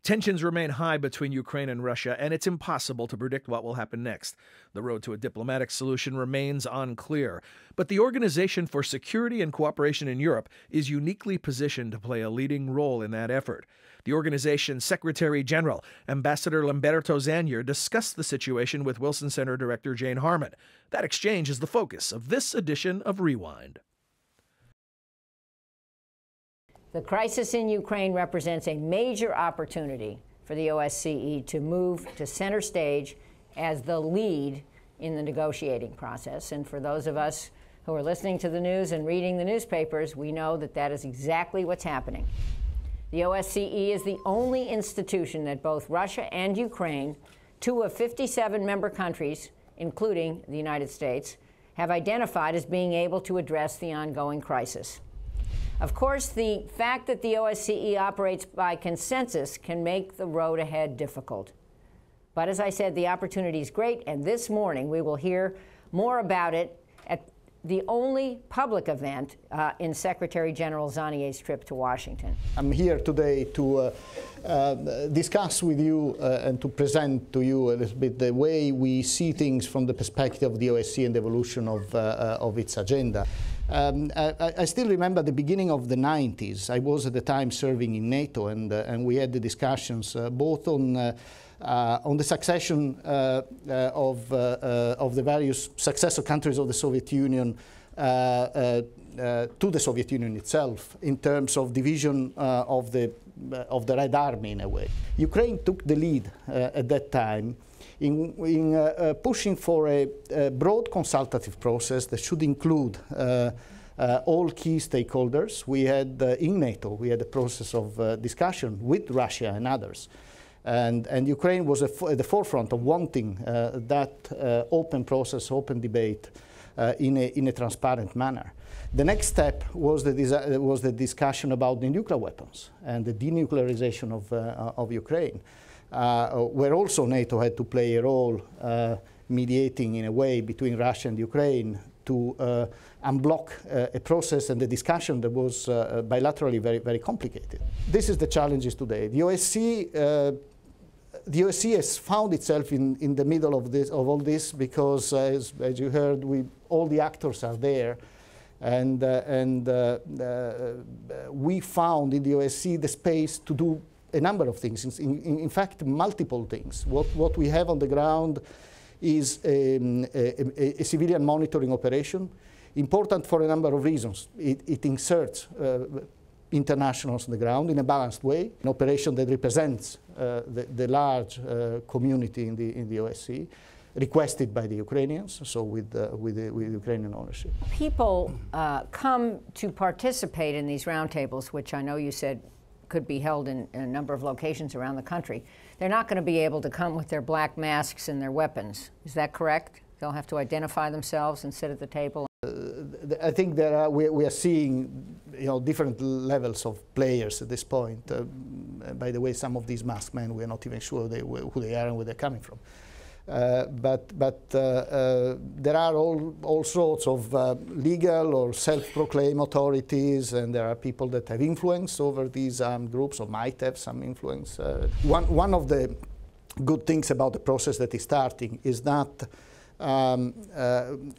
Tensions remain high between Ukraine and Russia, and it's impossible to predict what will happen next. The road to a diplomatic solution remains unclear. But the Organization for Security and Cooperation in Europe is uniquely positioned to play a leading role in that effort. The organization's Secretary General, Ambassador Lamberto Zannier, discussed the situation with Wilson Center Director Jane Harman. That exchange is the focus of this edition of Rewind. The crisis in Ukraine represents a major opportunity for the OSCE to move to center stage as the lead in the negotiating process. And for those of us who are listening to the news and reading the newspapers, we know that that is exactly what's happening. The OSCE is the only institution that both Russia and Ukraine, 2 of 57 member countries, including the United States, have identified as being able to address the ongoing crisis. Of course, the fact that the OSCE operates by consensus can make the road ahead difficult. But as I said, the opportunity is great, and this morning we will hear more about it at the only public event in Secretary General Zannier's trip to Washington. I'm here today to discuss with you and to present to you a little bit the way we see things from the perspective of the OSCE and the evolution of its agenda. I still remember the beginning of the 90s. I was at the time serving in NATO, and we had the discussions both on the succession of the various successor countries of the Soviet Union to the Soviet Union itself, in terms of division of the Red Army, in a way. Ukraine took the lead at that time in pushing for a broad consultative process that should include all key stakeholders. We had, in NATO, we had a process of discussion with Russia and others. And Ukraine was at the forefront of wanting that open process, open debate in a transparent manner. The next step was the discussion about the nuclear weapons and the denuclearization of Ukraine, where also NATO had to play a role mediating in a way between Russia and Ukraine to unblock a process and a discussion that was bilaterally very, very complicated. This is the challenges today. The OSCE has found itself in the middle of all this because, as you heard, all the actors are there, and we found in the OSCE the space to do a number of things. In fact, multiple things. What we have on the ground is a civilian monitoring operation, important for a number of reasons. It inserts internationals on the ground in a balanced way, an operation that represents the large community in the OSCE, requested by the Ukrainians, so with Ukrainian ownership. People come to participate in these roundtables, which I know you said could be held in a number of locations around the country. They're not going to be able to come with their black masks and their weapons. Is that correct? They'll have to identify themselves and sit at the table. I think we are seeing, different levels of players at this point. By the way, some of these masked men, we're not even sure who they are and where they're coming from. But there are all sorts of legal or self-proclaimed authorities, and there are people that have influence over these armed groups or might have some influence. One of the good things about the process that is starting is that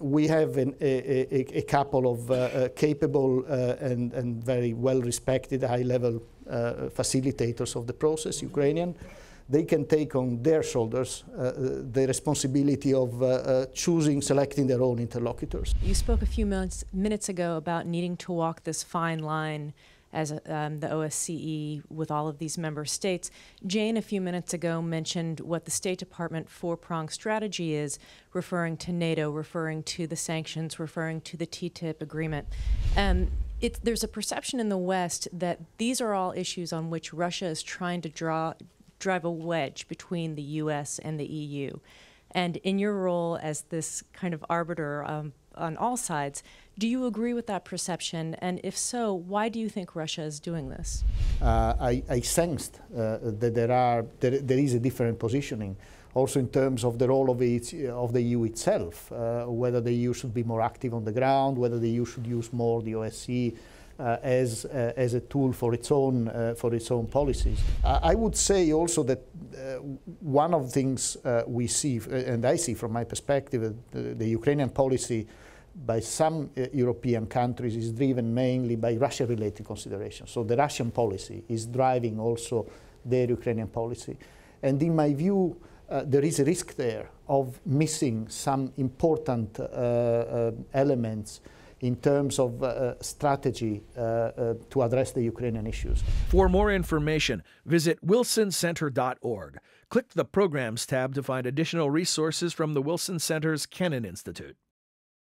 we have a couple of capable and very well-respected high-level facilitators of the process, Ukrainian. They can take on their shoulders the responsibility of selecting their own interlocutors. You spoke a few minutes ago about needing to walk this fine line as the OSCE with all of these member states. Jane, a few minutes ago, mentioned what the State Department four-pronged strategy is, referring to NATO, referring to the sanctions, referring to the TTIP agreement. There's a perception in the West that these are all issues on which Russia is trying to drive a wedge between the U.S. and the EU. And in your role as this kind of arbiter on all sides, do you agree with that perception? And if so, why do you think Russia is doing this? I sensed that there is a different positioning, also in terms of the role of the EU itself, whether the EU should be more active on the ground, whether the EU should use more the OSCE as a tool for its own policies. I would say also that one of the things we see, and I see from my perspective, the Ukrainian policy by some European countries is driven mainly by Russia-related considerations. So the Russian policy is driving also their Ukrainian policy. And in my view, there is a risk there of missing some important elements in terms of strategy to address the Ukrainian issues. For more information, visit wilsoncenter.org. Click the Programs tab to find additional resources from the Wilson Center's Kennan Institute.